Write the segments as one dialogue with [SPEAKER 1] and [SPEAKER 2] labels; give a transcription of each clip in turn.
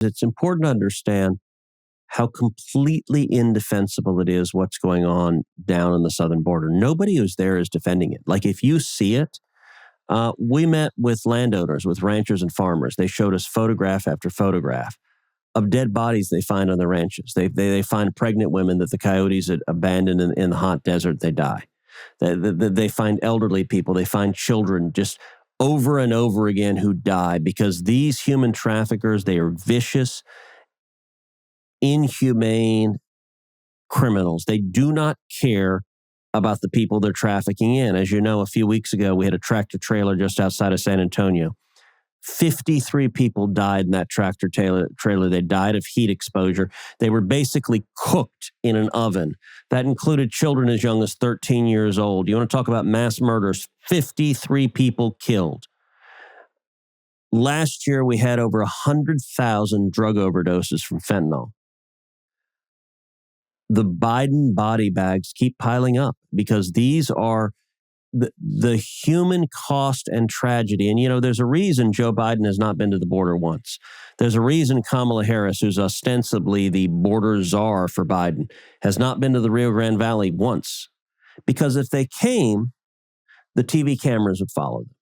[SPEAKER 1] It's important to understand how completely indefensible it is what's going on down on the southern border. Nobody who's there is defending it. Like, if you see it, we met with landowners, with ranchers and farmers. They showed us photograph after photograph of dead bodies they find on the ranches. They find pregnant women that the coyotes had abandoned in the hot desert. They die. They find elderly people. They find children just over and over again who die because these human traffickers, they are vicious, inhumane criminals. They do not care about the people they're trafficking in. As you know, a few weeks ago, we had a tractor trailer just outside of San Antonio. 53 people died in that tractor trailer. They died of heat exposure. They were basically cooked in an oven. That included children as young as 13 years old. You want to talk about mass murders? 53 people killed. Last year, we had over 100,000 drug overdoses from fentanyl. The Biden body bags keep piling up because these are the human cost and tragedy. And, you know, there's a reason Joe Biden has not been to the border once. There's a reason Kamala Harris, who's ostensibly the border czar for Biden, has not been to the Rio Grande Valley once. Because if they came, the TV cameras would follow them.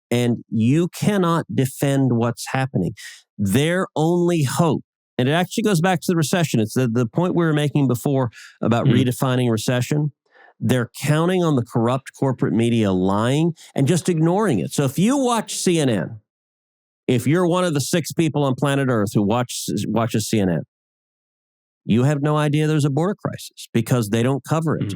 [SPEAKER 1] And you cannot defend what's happening. Their only hope, and it actually goes back to the recession. It's the point we were making before about redefining recession. They're counting on the corrupt corporate media lying and just ignoring it. So if you watch CNN, if you're one of the 6 people on planet Earth who watches CNN, you have no idea there's a border crisis because they don't cover it.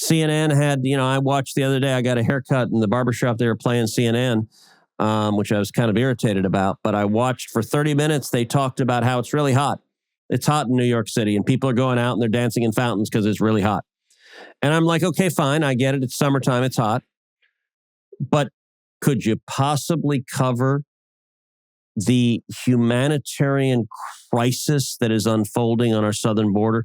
[SPEAKER 1] CNN had, I watched the other day, I got a haircut in the barbershop. They were playing CNN, which I was kind of irritated about. But I watched for 30 minutes. They talked about how it's really hot. It's hot in New York City and people are going out and they're dancing in fountains because it's really hot. And I'm like, okay, fine. I get it. It's summertime. It's hot. But could you possibly cover the humanitarian crisis that is unfolding on our southern border